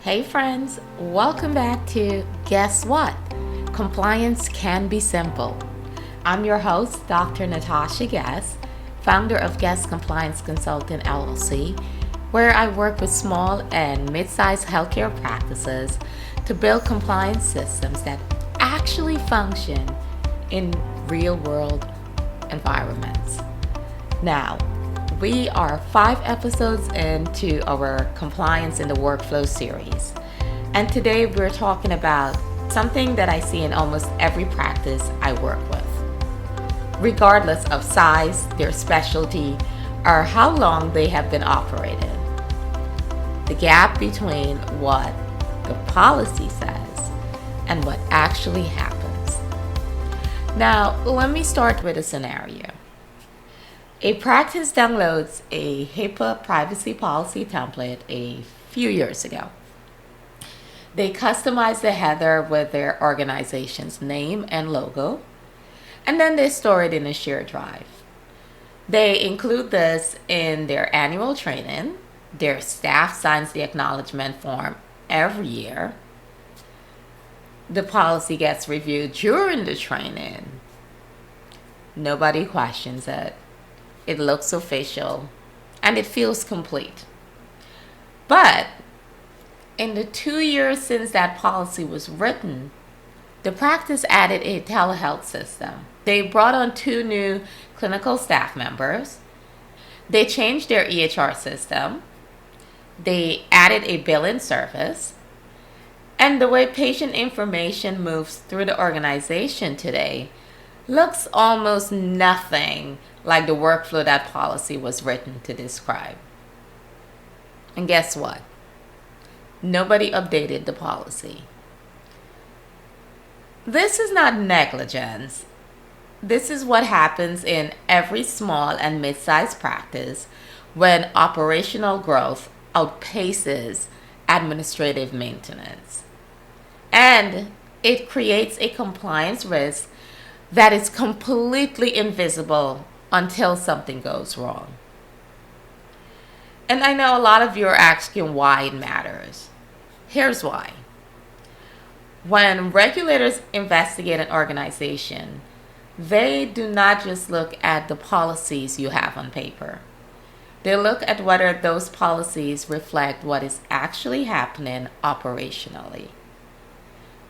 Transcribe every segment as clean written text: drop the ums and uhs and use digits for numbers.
Hey friends, welcome back to Guess What? Compliance Can Be Simple. I'm your host, Dr. Natasha Guess, founder of Guess Compliance Consultant LLC, where I work with small and mid-sized healthcare practices to build compliance systems that actually function in real-world environments. Now, we are 5 episodes into our Compliance in the Workflow series. And today we're talking about something that I see in almost every practice I work with. Regardless of size, their specialty, or how long they have been operated. The gap between what the policy says and what actually happens. Now, let me start with a scenario. A practice downloads a HIPAA privacy policy template a few years ago. They customize the header with their organization's name and logo, and then they store it in a shared drive. They include this in their annual training. Their staff signs the acknowledgement form every year. The policy gets reviewed during the training. Nobody questions it. It looks official, and it feels complete. But in the 2 years since that policy was written, the practice added a telehealth system. They brought on 2 new clinical staff members. They changed their EHR system. They added a billing service. And the way patient information moves through the organization today looks almost nothing like the workflow that policy was written to describe. And guess what? Nobody updated the policy. This is not negligence. This is what happens in every small and mid-sized practice when operational growth outpaces administrative maintenance. And it creates a compliance risk that is completely invisible until something goes wrong. And I know a lot of you are asking why it matters. Here's why. When regulators investigate an organization, they do not just look at the policies you have on paper. They look at whether those policies reflect what is actually happening operationally.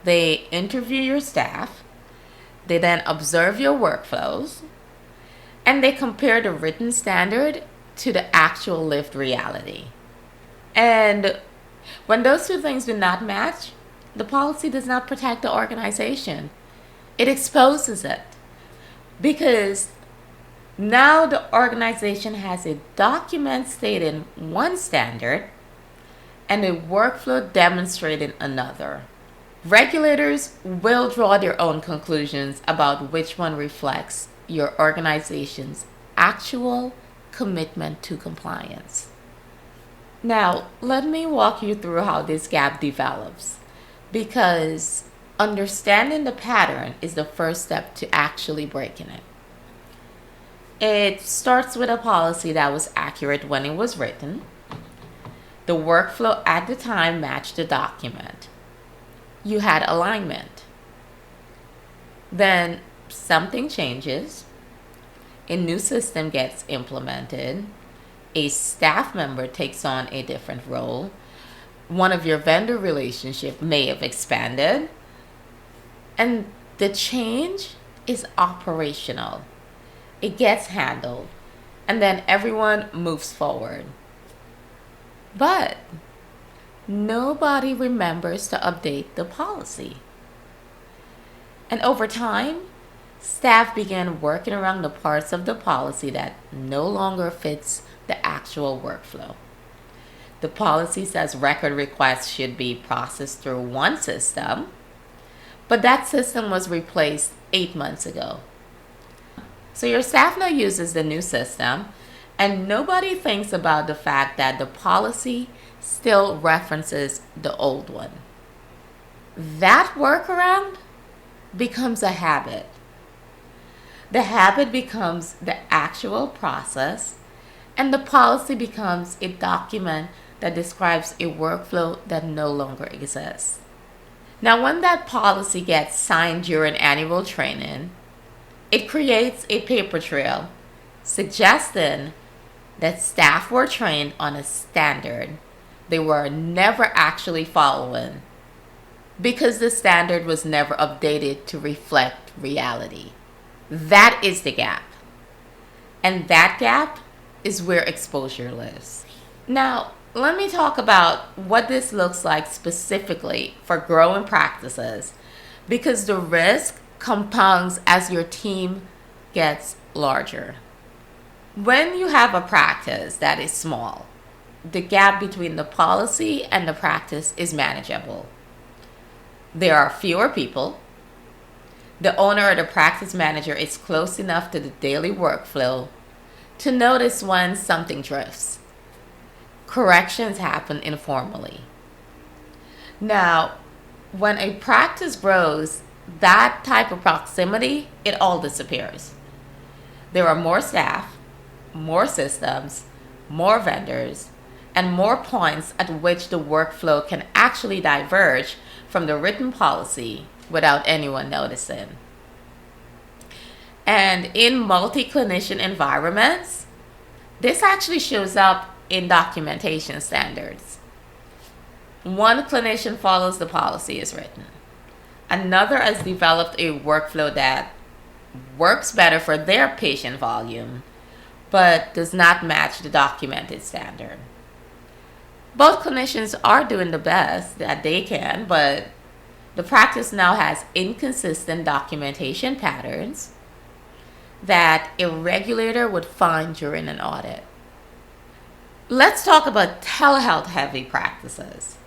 They interview your staff. They then observe your workflows, and they compare the written standard to the actual lived reality. And when those 2 things do not match, the policy does not protect the organization. It exposes it. Because now the organization has a document stating one standard and a workflow demonstrating another. Regulators will draw their own conclusions about which one reflects your organization's actual commitment to compliance. Now, let me walk you through how this gap develops, because understanding the pattern is the first step to actually breaking it. It starts with a policy that was accurate when it was written. The workflow at the time matched the document. You had alignment. Then something changes. A new system gets implemented. A staff member takes on a different role. One of your vendor relationship may have expanded. And the change is operational. It gets handled. And then everyone moves forward. But nobody remembers to update the policy. And over time, staff began working around the parts of the policy that no longer fits the actual workflow. The policy says record requests should be processed through one system, but that system was replaced 8 months ago. So your staff now uses the new system, and nobody thinks about the fact that the policy still references the old one. That workaround becomes a habit. The habit becomes the actual process, and the policy becomes a document that describes a workflow that no longer exists. Now, when that policy gets signed during annual training, it creates a paper trail suggesting that staff were trained on a standard they were never actually following because the standard was never updated to reflect reality. That is the gap. And that gap is where exposure lives. Now, let me talk about what this looks like specifically for growing practices, because the risk compounds as your team gets larger. When you have a practice that is small, the gap between the policy and the practice is manageable. There are fewer people. The owner or the practice manager is close enough to the daily workflow to notice when something drifts. Corrections happen informally. Now, when a practice grows, that type of proximity, it all disappears. There are more staff, more systems, more vendors, and more points at which the workflow can actually diverge from the written policy without anyone noticing. And in multi-clinician environments, this actually shows up in documentation standards. One clinician follows the policy as written. Another has developed a workflow that works better for their patient volume, but does not match the documented standard. Both clinicians are doing the best that they can, but the practice now has inconsistent documentation patterns that a regulator would find during an audit. Let's talk about telehealth heavy practices.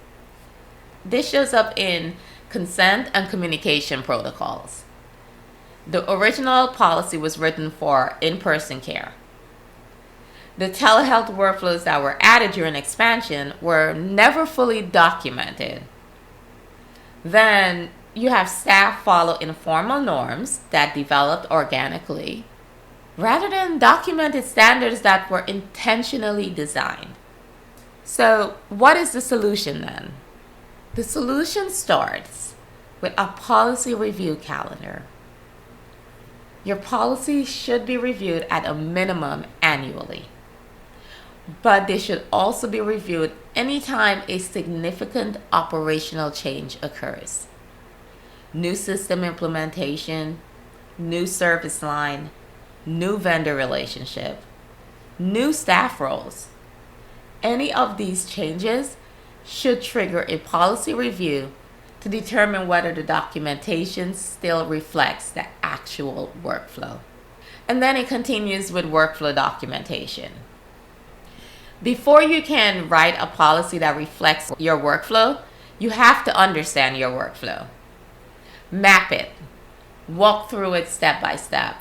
This shows up in consent and communication protocols. The original policy was written for in-person care. The telehealth workflows that were added during expansion were never fully documented. Then you have staff follow informal norms that developed organically rather than documented standards that were intentionally designed. So what is the solution then? The solution starts with a policy review calendar. Your policy should be reviewed at a minimum annually, but they should also be reviewed anytime a significant operational change occurs. New system implementation, new service line, new vendor relationship, new staff roles. Any of these changes should trigger a policy review to determine whether the documentation still reflects the actual workflow. And then it continues with workflow documentation. Before you can write a policy that reflects your workflow, you have to understand your workflow. Map it. Walk through it step by step.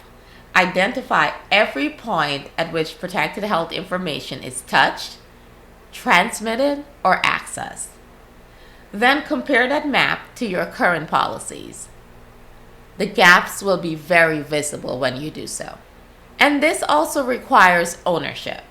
Identify every point at which protected health information is touched, transmitted, or accessed. Then compare that map to your current policies. The gaps will be very visible when you do so. And this also requires ownership.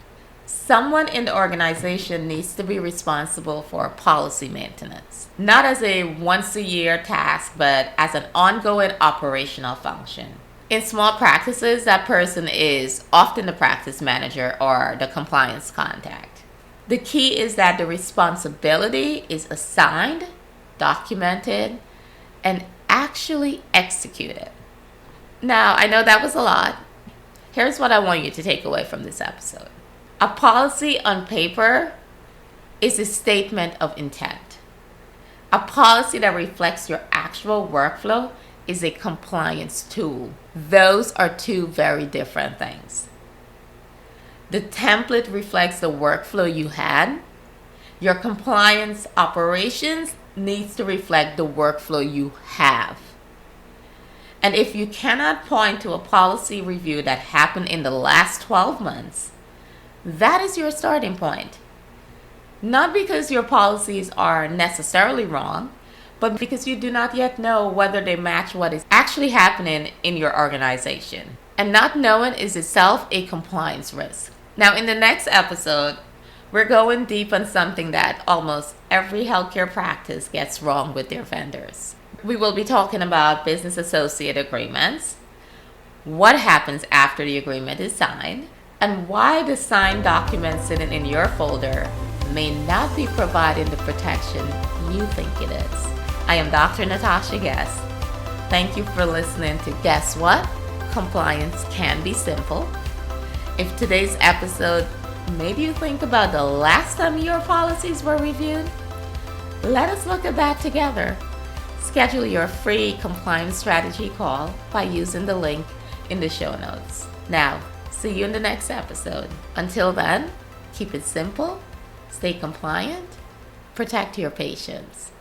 Someone in the organization needs to be responsible for policy maintenance, not as a once-a-year task, but as an ongoing operational function. In small practices, that person is often the practice manager or the compliance contact. The key is that the responsibility is assigned, documented, and actually executed. Now, I know that was a lot. Here's what I want you to take away from this episode. A policy on paper is a statement of intent. A policy that reflects your actual workflow is a compliance tool. Those are two very different things. The template reflects the workflow you had. Your compliance operations needs to reflect the workflow you have. And if you cannot point to a policy review that happened in the last 12 months, that is your starting point. Not because your policies are necessarily wrong, but because you do not yet know whether they match what is actually happening in your organization. And not knowing is itself a compliance risk. Now, in the next episode, We're going deep on something that almost every healthcare practice gets wrong with their vendors. We will be talking about business associate agreements, what happens after the agreement is signed, and why the signed document sitting in your folder may not be providing the protection you think it is. I am Dr. Natasha Guess. Thank you for listening to Guess What? Compliance Can Be Simple. If today's episode made you think about the last time your policies were reviewed, let us look at that together. Schedule your free compliance strategy call by using the link in the show notes. Now, see you in the next episode. Until then, keep it simple, stay compliant, protect your patients.